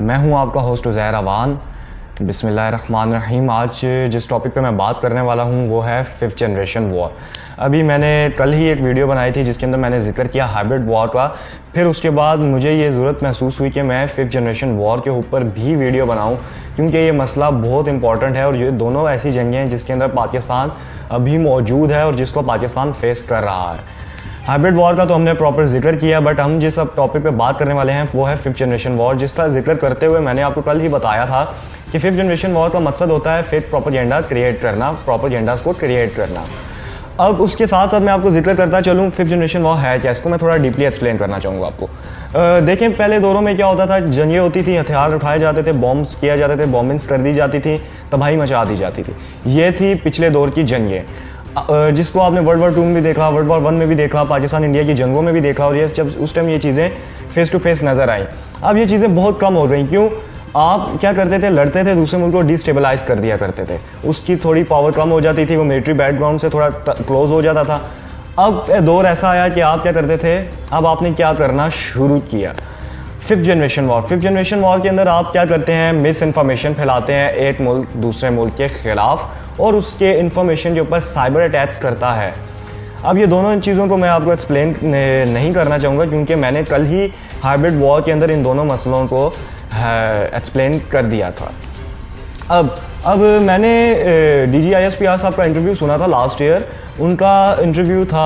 मैं हूं आपका होस्ट उज़ैर अवान। बिस्मिल्लाहिर्रहमानिर्रहीम। आज जिस टॉपिक पे मैं बात करने वाला हूं वो है 5th जनरेशन वॉर। अभी मैंने कल ही एक वीडियो बनाई थी जिसके अंदर मैंने जिक्र किया हाइब्रिड वॉर का। फिर उसके बाद मुझे ये ज़रूरत महसूस हुई कि मैं 5th जनरेशन वॉर के ऊपर भी वीडियो बनाऊं, क्योंकि ये मसला बहुत इंपॉर्टेंट है और ये दोनों ऐसी जंगें हैं जिसके अंदर पाकिस्तान अभी मौजूद है और जिसको पाकिस्तान फेस कर रहा है। हाइब्रिड वॉर का तो हमने प्रॉपर जिक्र किया, बट हम जिस अब टॉपिक पे बात करने वाले हैं वो है 5th जनरेशन वॉर, जिसका जिक्र करते हुए मैंने आपको कल ही बताया था कि 5th जनरेशन वॉर का मकसद होता है फेक प्रोपेगेंडा क्रिएट करना, प्रोपेगेंडास को क्रिएट करना। अब उसके साथ साथ मैं आपको जिक्र करता चलूँ 5th जनरेशन वॉर है क्या, इसको मैं थोड़ा डीपली एक्सप्लेन करना चाहूँगा आपको। देखें, पहले दौरों में क्या होता था, जंगें होती थी, हथियार उठाए जाते थे, बॉम्ब्स किया जाते थे, बॉम्बिंग्स कर दी जाती थी, तबाही मचा दी जाती थी। ये थी पिछले दौर की जंगें, जिसको आपने वर्ल्ड वॉर 2 में भी देखा, वर्ल्ड वॉर 1 में भी देखा, पाकिस्तान इंडिया की जंगों में भी देखा, और ये जब उस टाइम ये चीज़ें फेस टू फेस नज़र आई। अब ये चीज़ें बहुत कम हो गई। क्यों? आप क्या करते थे, लड़ते थे, दूसरे मुल्क को डिस्टेबलाइज कर दिया करते थे, उसकी थोड़ी पावर कम हो जाती थी, वो मिलिट्री बैकग्राउंड से थोड़ा क्लोज हो जाता था। अब दौर ऐसा आया कि आप क्या करते थे, अब आपने क्या करना शुरू किया, 5th generation war. 5th generation war के अंदर आप क्या करते हैं, मिस इन्फॉर्मेशन फैलाते हैं एक मुल्क दूसरे मुल्क के ख़िलाफ़ और उसके इन्फॉर्मेशन के ऊपर साइबर अटैक्स करता है। अब ये दोनों इन चीज़ों को मैं आपको एक्सप्लेन नहीं करना चाहूँगा, क्योंकि मैंने कल ही हाइब्रिड वॉर के अंदर इन दोनों मसलों को एक्सप्लेन कर दिया था। अब मैंने DGISPR साहब का इंटरव्यू सुना था लास्ट ईयर। उनका इंटरव्यू था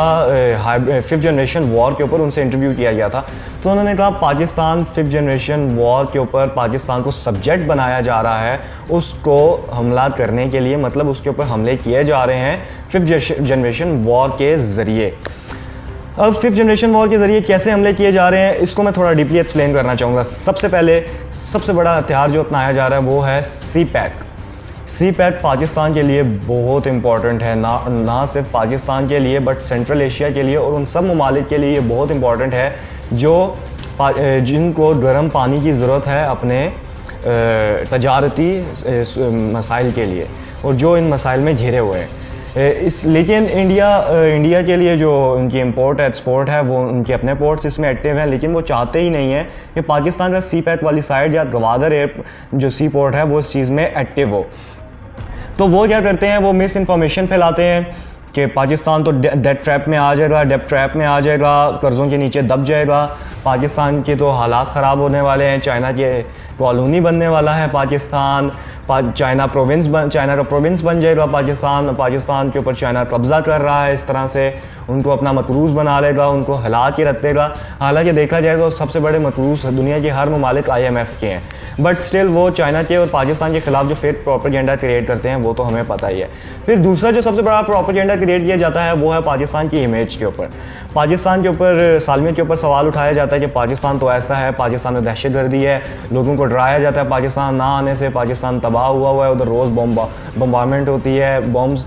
5th जनरेशन वॉर के ऊपर, उनसे इंटरव्यू किया गया था। तो उन्होंने कहा पाकिस्तान 5th जनरेशन वॉर के ऊपर पाकिस्तान को सब्जेक्ट बनाया जा रहा है उसको हमला करने के लिए, मतलब उसके ऊपर हमले किए जा रहे हैं 5th जनरेशन वॉर के ज़रिए। अब 5th जनरेशन वॉर के ज़रिए कैसे हमले किए जा रहे हैं, इसको मैं थोड़ा डीपली एक्सप्लेन करना चाहूँगा। सबसे पहले सबसे बड़ा हथियार जो अपनाया जा रहा है वो है CPAC पाकिस्तान के लिए बहुत इंपॉर्टेंट है, ना सिर्फ पाकिस्तान के लिए बट सेंट्रल एशिया के लिए और उन सब ममालिक के लिए ये बहुत इंपॉर्टेंट है जो जिनको गर्म पानी की ज़रूरत है अपने तजारती मसाइल के लिए और जो इन मसाइल में घिरे हुए हैं। लेकिन इंडिया के लिए जो उनकी इंपोर्ट एक्सपोर्ट है वो उनके अपने पोर्ट्स इसमें एक्टिव हैं, लेकिन वो चाहते ही नहीं है कि पाकिस्तान का CPAC वाली साइड या गवादर एयर जो सी पोर्ट है वो इस चीज़ में एक्टिव हो। तो वो क्या करते हैं, वो मिस इन्फॉर्मेशन फैलाते हैं कि पाकिस्तान तो डेट ट्रैप में आ जाएगा, डेट ट्रैप में आ जाएगा, कर्ज़ों के नीचे दब जाएगा, पाकिस्तान के तो हालात ख़राब होने वाले हैं, चाइना के कॉलोनी बनने वाला है पाकिस्तान, चाइना का प्रोविंस बन जाएगा पाकिस्तान के ऊपर चाइना कब्ज़ा कर रहा है, इस तरह से उनको अपना मकरूज़ बना लेगा, उनको हिला के रख देगा। हालांकि देखा जाए तो सबसे बड़े मकरूज़ दुनिया के हर ममालिक IMF के हैं, बट स्टिल वो चाइना के और पाकिस्तान के ख़िलाफ़ जो फेक प्रोपेगेंडा क्रिएट करते हैं वो तो हमें पता ही है। फिर दूसरा जो सबसे बड़ा प्रोपेगेंडा क्रिएट किया जाता है वो है पाकिस्तान की इमेज के ऊपर। पाकिस्तान के ऊपर सालमियत के ऊपर सवाल उठाया जाता है कि पाकिस्तान तो ऐसा है, पाकिस्तान में दहशतगर्दी है, लोगों को डराया जाता है पाकिस्तान ना आने से, पाकिस्तान तबाह हुआ है, उधर रोज़ बम्बारमेंट होती है, बॉम्ब्स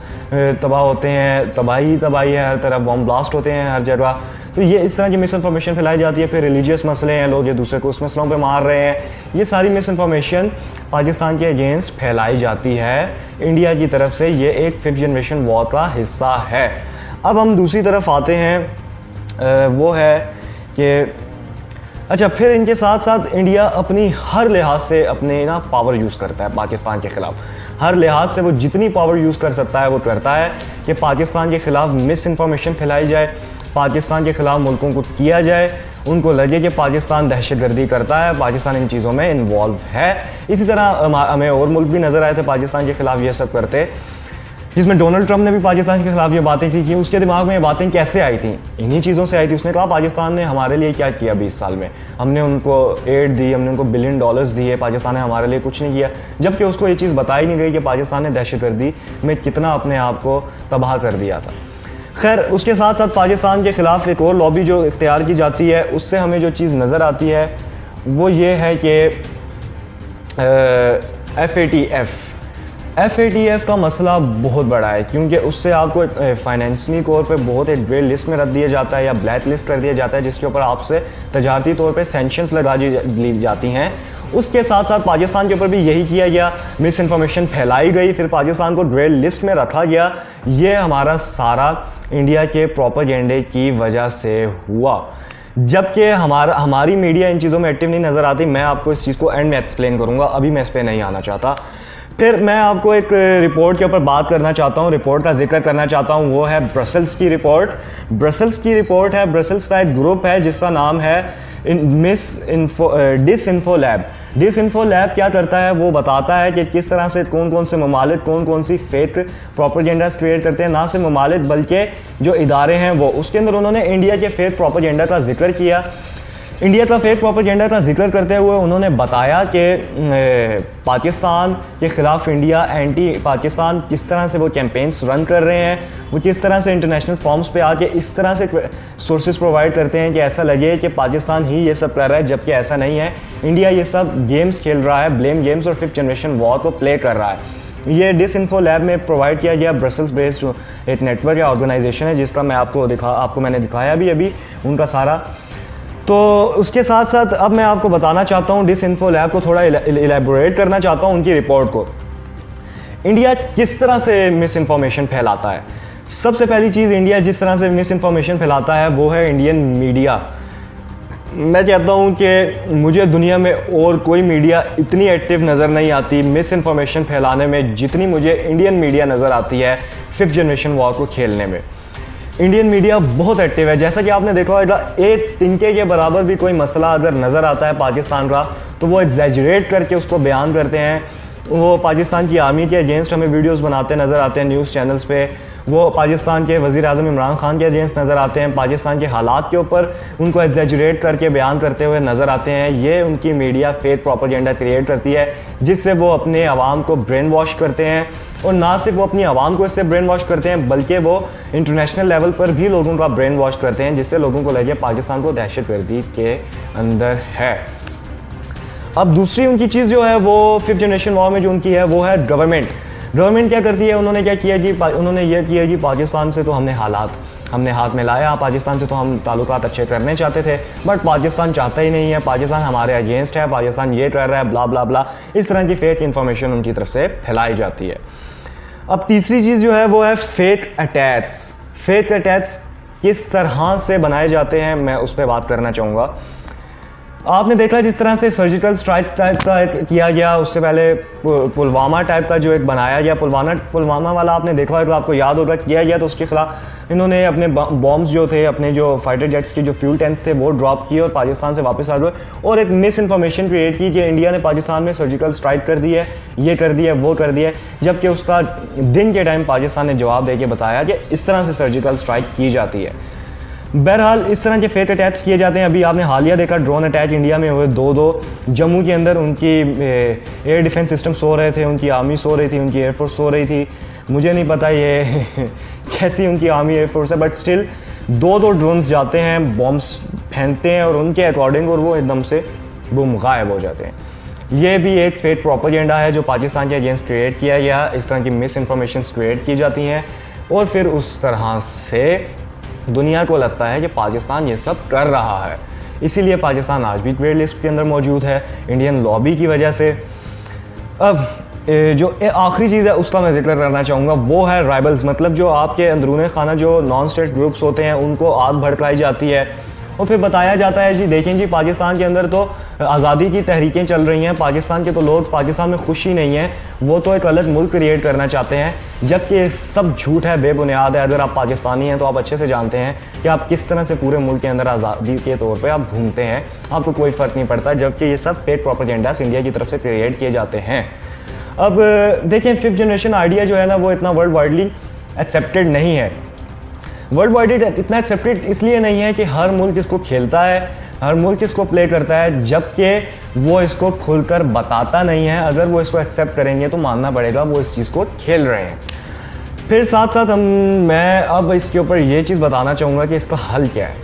तबाह होते हैं, तबाही है, हर तरफ बॉम्ब ब्लास्ट होते हैं हर जगह। तो ये इस तरह की मिस इन्फॉर्मेशन फैलाई जाती है। फिर रिलीजियस मसले हैं, लोग एक दूसरे को उस मसलों पे मार रहे हैं, ये सारी मिस इन्फॉर्मेशन पाकिस्तान के अगेंस्ट फैलाई जाती है इंडिया की तरफ से। ये एक 5th जनरेशन वॉर का हिस्सा है। अब हम दूसरी तरफ आते हैं, वो है कि अच्छा, फिर इनके साथ साथ इंडिया अपनी हर लिहाज से अपने ना पावर यूज़ करता है पाकिस्तान के ख़िलाफ़। हर लिहाज से वो जितनी पावर यूज़ कर सकता है वो करता है कि पाकिस्तान के ख़िलाफ़ मिस इन्फॉर्मेशन फैलाई जाए, पाकिस्तान के ख़िलाफ़ मुल्कों को किया जाए, उनको लगे कि पाकिस्तान दहशतगर्दी करता है, पाकिस्तान इन चीज़ों में इन्वॉल्व है। इसी तरह हमें और मुल्क भी नज़र आए थे पाकिस्तान के ख़िलाफ़ ये सब करते, जिसमें डोनाल्ड ट्रंप ने भी पाकिस्तान के खिलाफ ये बातें की। कि उसके दिमाग में ये बातें कैसे आई थी, इन्हीं चीज़ों से आई थी। उसने कहा पाकिस्तान ने हमारे लिए क्या किया 20 साल में, हमने उनको एड दी, हमने उनको $1 बिलियन दिए, पाकिस्तान ने हमारे लिए कुछ नहीं किया, जबकि उसको ये चीज़ बताई नहीं गई कि पाकिस्तान ने दहशतगर्दी में कितना अपने आप को तबाह कर दिया था। खैर, उसके साथ साथ पाकिस्तान के ख़िलाफ़ एक और लॉबी जो इख्तियार की जाती है, उससे हमें जो चीज़ नज़र आती है वो ये है कि FATF का मसला बहुत बड़ा है, क्योंकि उससे आपको फाइनेंशियली तौर पे बहुत एक ग्रे लिस्ट में रख दिया जाता है या ब्लैक लिस्ट कर दिया जाता है, जिसके ऊपर आपसे तजारती तौर पे सैंक्शंस लगा ली जाती हैं। उसके साथ साथ पाकिस्तान के ऊपर भी यही किया गया, मिस इन्फॉर्मेशन फैलाई गई, फिर पाकिस्तान को ग्रे लिस्ट में रखा गया। ये हमारा सारा इंडिया के प्रोपेगेंडे की वजह से हुआ। जबकि हमारी मीडिया इन चीज़ों में एक्टिव नहीं नज़र आती। मैं आपको इस चीज़ को एंड में एक्सप्लेन करूँगा, अभी मैं इस पर नहीं आना चाहता। फिर मैं आपको एक रिपोर्ट के ऊपर बात करना चाहता हूँ, रिपोर्ट का जिक्र करना चाहता हूँ, वो है ब्रसल्स की रिपोर्ट। ब्रसल्स की रिपोर्ट है, ब्रसल्स का एक ग्रुप है जिसका नाम है डिसइंफो लैब। डिसइंफो लैब क्या करता है, वो बताता है कि किस तरह से कौन कौन से ममालिक कौन कौन सी फेक प्रोपेगेंडास क्रिएट करते हैं। ना सिर्फ ममालिक बल्कि जो इदारे हैं वो, उसके अंदर उन्होंने इंडिया के फेक प्रोपेगेंडा का जिक्र किया। इंडिया का फेक प्रोपेगेंडा का जिक्र करते हुए उन्होंने बताया कि पाकिस्तान के ख़िलाफ़ इंडिया एंटी पाकिस्तान किस तरह से वो कैंपेन्स रन कर रहे हैं, वो किस तरह से इंटरनेशनल फॉर्म्स पे आके इस तरह से सोर्सेज प्रोवाइड करते हैं कि ऐसा लगे कि पाकिस्तान ही ये सब कर रहा है, जबकि ऐसा नहीं है। इंडिया ये सब गेम्स खेल रहा है, ब्लेम गेम्स और 5th जनरेशन वॉर को प्ले कर रहा है। ये डिसइंफो लैब में प्रोवाइड किया गया ब्रसल्स बेस्ड एक नेटवर्क या ऑर्गेनाइजेशन है, जिसका मैं आपको मैंने दिखाया भी अभी उनका सारा। तो उसके साथ साथ अब मैं आपको बताना चाहता हूँ, डिसइंफो लैब को थोड़ा इलेबोरेट करना चाहता हूँ उनकी रिपोर्ट को। इंडिया किस तरह से मिस इन्फॉर्मेशन फैलाता है। सबसे पहली चीज़, इंडिया जिस तरह से मिस इन्फॉर्मेशन फैलाता है वो है इंडियन मीडिया। मैं कहता हूँ कि मुझे दुनिया में और कोई मीडिया इतनी एक्टिव नज़र नहीं आती मिस इन्फॉर्मेशन फैलाने में, जितनी मुझे इंडियन मीडिया नज़र आती है 5th जनरेशन वॉर को खेलने में। इंडियन मीडिया बहुत एक्टिव है। जैसा कि आपने देखा होगा, एक तिनके के बराबर भी कोई मसला अगर नज़र आता है पाकिस्तान का, तो वो एग्जैजरेट करके उसको बयान करते हैं। वो पाकिस्तान की आर्मी के अगेंस्ट हमें वीडियोस बनाते नज़र आते हैं न्यूज़ चैनल्स पे। वो पाकिस्तान के वज़ीर आज़म इमरान खान के अगेंस्ट नज़र आते हैं, पाकिस्तान के हालात के ऊपर उनको एग्जैजरेट करके बयान करते हुए नज़र आते हैं। ये उनकी मीडिया फेक प्रोपेगेंडा क्रिएट करती है, जिससे वो अपने आवाम को ब्रेन वॉश करते हैं। और ना सिर्फ वो अपनी आवाम को इससे ब्रेन वॉश करते हैं, बल्कि वो इंटरनेशनल लेवल पर भी लोगों का ब्रेन वॉश करते हैं, जिससे लोगों को लगे पाकिस्तान को दहशतगर्दी के अंदर है। अब दूसरी उनकी चीज़ जो है वो 5th जनरेशन वॉर में जो उनकी है वो है गवर्नमेंट। गवर्नमेंट क्या करती है, उन्होंने क्या किया जी, उन्होंने ये किया जी, पाकिस्तान से तो हमने हाथ में लाया, पाकिस्तान से तो हम ताल्लुकात अच्छे करने चाहते थे, बट पाकिस्तान चाहता ही नहीं है, पाकिस्तान हमारे अगेंस्ट है, पाकिस्तान ये कर रहा है, ब्ला ब्ला ब्ला। इस तरह की फेक इन्फॉर्मेशन उनकी तरफ से फैलाई जाती है। अब तीसरी चीज़ जो है वो है फेक अटैक्स। फेक अटैक्स किस तरह से बनाए जाते हैं, मैं उस पर बात करना चाहूँगा। आपने देखा जिस तरह से सर्जिकल स्ट्राइक टाइप का किया गया, उससे पहले पुलवामा टाइप का जो एक बनाया गया, पुलवामा वाला आपने देखा होगा, आपको याद होगा, किया गया। तो उसके खिलाफ इन्होंने अपने बॉम्ब्स जो थे, अपने जो फाइटर जेट्स के जो फ्यूल टैंक्स थे वो ड्रॉप किए और पाकिस्तान से वापस आ गए, और एक मिस इन्फॉर्मेशन क्रिएट की कि इंडिया ने पाकिस्तान में सर्जिकल स्ट्राइक कर दी है, ये कर दिया, वो कर दिया, जबकि उसका दिन के टाइम पाकिस्तान ने जवाब दे के बताया कि इस तरह से सर्जिकल स्ट्राइक की जाती है। बहरहाल इस तरह के फेक अटैक्स किए जाते हैं। अभी आपने हालिया देखा ड्रोन अटैक इंडिया में हुए, दो जम्मू के अंदर उनकी एयर डिफेंस सिस्टम सो रहे थे, उनकी आर्मी सो रही थी, उनकी एयरफोर्स सो रही थी। मुझे नहीं पता ये कैसी उनकी आर्मी एयरफोर्स है, बट स्टिल दो ड्रोन्स जाते हैं, बॉम्ब्स फेंकते हैं और उनके अकॉर्डिंग और वो एकदम से बुम गायब हो जाते हैं। ये भी एक फेक प्रोपेगेंडा है जो पाकिस्तान के अगेंस्ट क्रिएट किया गया। इस तरह की मिस इन्फॉर्मेशन क्रिएट की जाती हैं और फिर उस तरह से दुनिया को लगता है कि पाकिस्तान ये सब कर रहा है। इसीलिए पाकिस्तान आज भी ग्रे लिस्ट के अंदर मौजूद है इंडियन लॉबी की वजह से। अब जो आखिरी चीज़ है उसका मैं जिक्र करना चाहूँगा, वो है राइवल्स। मतलब जो आपके अंदरूनी खाना जो नॉन स्टेट ग्रुप्स होते हैं उनको आग भड़काई जाती है और फिर बताया जाता है जी देखें जी पाकिस्तान के अंदर तो आज़ादी की तहरीकें चल रही हैं, पाकिस्तान के तो लोग पाकिस्तान में खुश ही नहीं हैं, वो तो एक अलग मुल्क क्रिएट करना चाहते हैं, जबकि ये सब झूठ है, बेबुनियाद है। अगर आप पाकिस्तानी हैं तो आप अच्छे से जानते हैं कि आप किस तरह से पूरे मुल्क के अंदर आज़ादी के तौर पे आप घूमते हैं, आपको कोई फ़र्क नहीं पड़ता, जबकि ये सब फेक प्रोपेगेंडास इंडिया की तरफ से क्रिएट किए जाते हैं। अब देखें 5th जनरेशन आइडिया जो है ना वो इतना वर्ल्ड वाइडली एक्सेप्टेड नहीं है। वर्ल्ड वाइड इतना एक्सेप्टेड इसलिए नहीं है कि हर मुल्क इसको खेलता है, हर मुल्क इसको प्ले करता है, जबकि वो इसको खुलकर बताता नहीं है। अगर वो इसको एक्सेप्ट करेंगे तो मानना पड़ेगा वो इस चीज़ को खेल रहे हैं। फिर साथ साथ मैं अब इसके ऊपर ये चीज़ बताना चाहूँगा कि इसका हल क्या है।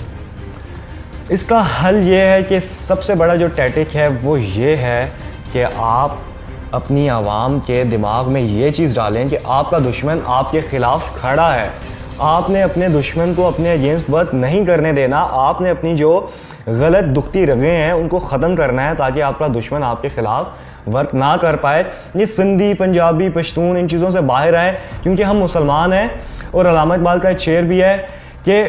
इसका हल ये है कि सबसे बड़ा जो टैक्टिक है वो ये है कि आप अपनी आवाम के दिमाग में ये चीज़ डालें कि आपका दुश्मन आपके ख़िलाफ़ खड़ा है। आपने अपने दुश्मन को अपने अगेंस्ट वर्क नहीं करने देना, आपने अपनी जो गलत दुखती रगें हैं उनको ख़त्म करना है ताकि आपका दुश्मन आपके ख़िलाफ़ वर्क ना कर पाए। ये सिंधी, पंजाबी, पश्तून इन चीज़ों से बाहर आए, क्योंकि हम मुसलमान हैं। और अल्लामा इकबाल का एक शेर भी है कि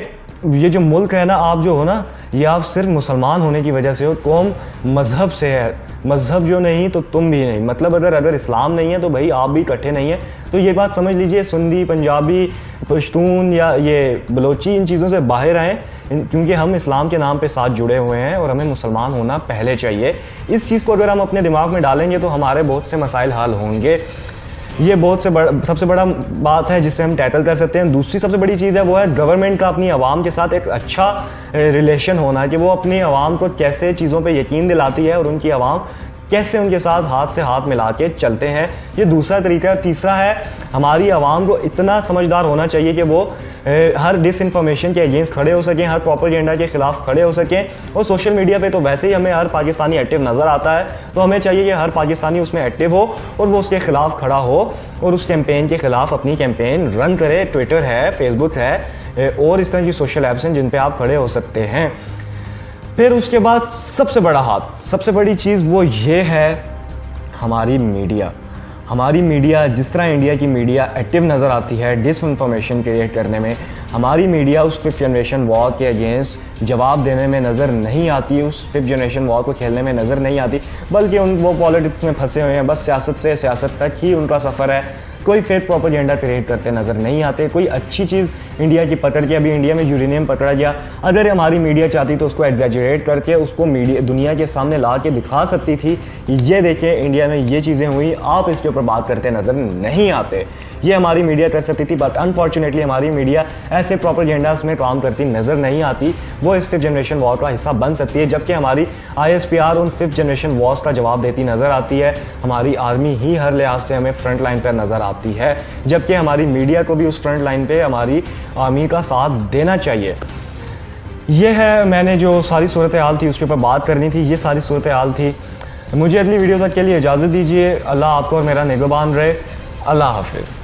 ये जो मुल्क है ना, आप जो हो ना, ये आप सिर्फ मुसलमान होने की वजह से हो, कौम मज़हब से है, मज़हब जो नहीं तो तुम भी नहीं। मतलब अगर इस्लाम नहीं है तो भाई आप भी इकट्ठे नहीं है। तो ये बात समझ लीजिए, सुन्नी, पंजाबी, पश्तून या ये बलोची इन चीज़ों से बाहर आएँ, क्योंकि हम इस्लाम के नाम पे साथ जुड़े हुए हैं और हमें मुसलमान होना पहले चाहिए। इस चीज़ को अगर हम अपने दिमाग में डालेंगे तो हमारे बहुत से मसाइल हल होंगे। ये सबसे बड़ा बात है जिससे हम टैकल कर सकते हैं। दूसरी सबसे बड़ी चीज़ है वो है गवर्नमेंट का अपनी आवाम के साथ एक अच्छा रिलेशन होना, कि वो अपनी आवाम को कैसे चीज़ों पे यकीन दिलाती है और उनकी आवाम कैसे उनके साथ हाथ से हाथ मिला के चलते हैं। ये दूसरा तरीका है। तीसरा है, हमारी आवाम को इतना समझदार होना चाहिए कि वो हर डिसइंफॉर्मेशन के अगेंस्ट खड़े हो सकें, हर प्रोपेगेंडा के ख़िलाफ़ खड़े हो सकें। और सोशल मीडिया पे तो वैसे ही हमें हर पाकिस्तानी एक्टिव नज़र आता है, तो हमें चाहिए कि हर पाकिस्तानी उसमें एक्टिव हो और वो उसके ख़िलाफ़ खड़ा हो और उस कैंपेन के ख़िलाफ़ अपनी कैंपेन रन करे। ट्विटर है, फेसबुक है और इस तरह की सोशल ऐप्स हैं जिन पर आप खड़े हो सकते हैं। फिर उसके बाद सबसे बड़ा हाथ, सबसे बड़ी चीज़ वो ये है, हमारी मीडिया जिस तरह इंडिया की मीडिया एक्टिव नज़र आती है डिसइंफॉर्मेशन क्रिएट करने में, हमारी मीडिया उस 5th जनरेशन वॉर के अगेंस्ट जवाब देने में नज़र नहीं आती, उस 5th जनरेशन वॉर को खेलने में नज़र नहीं आती, बल्कि वो पॉलिटिक्स में फंसे हुए हैं। बस सियासत से सियासत तक ही उनका सफ़र है। कोई फेक प्रोपेगेंडा क्रिएट करते नज़र नहीं आते। कोई अच्छी चीज़ इंडिया की पकड़ के, अभी इंडिया में यूरेनियम पकड़ा गया, अगर हमारी मीडिया चाहती तो उसको एग्जैजरेट करके उसको दुनिया के सामने ला के दिखा सकती थी, ये देखिए इंडिया में ये चीज़ें हुई, आप इसके ऊपर बात करते नज़र नहीं आते। ये हमारी मीडिया कर सकती थी, बट अनफॉर्चुनेटली हमारी मीडिया ऐसे प्रोपेगेंडास में काम करती नज़र नहीं आती। वो इस 5th जनरेशन वॉर का हिस्सा बन सकती है, जबकि हमारी ISPR उन 5th जनरेशन वॉर्स का जवाब देती नज़र आती है। हमारी आर्मी ही हर लिहाज से हमें फ्रंट लाइन पर नज़र आती है, जबकि हमारी मीडिया को भी उस फ्रंट लाइन पे हमारी आर्मी का साथ देना चाहिए। ये है, मैंने जो सारी सूरत हाल थी उसके ऊपर बात करनी थी, ये सारी सूरत हाल थी। मुझे अगली वीडियो तक के लिए इजाज़त दीजिए। अल्लाह आपको और मेरा निगहबान रहे। अल्लाह हाफिज़।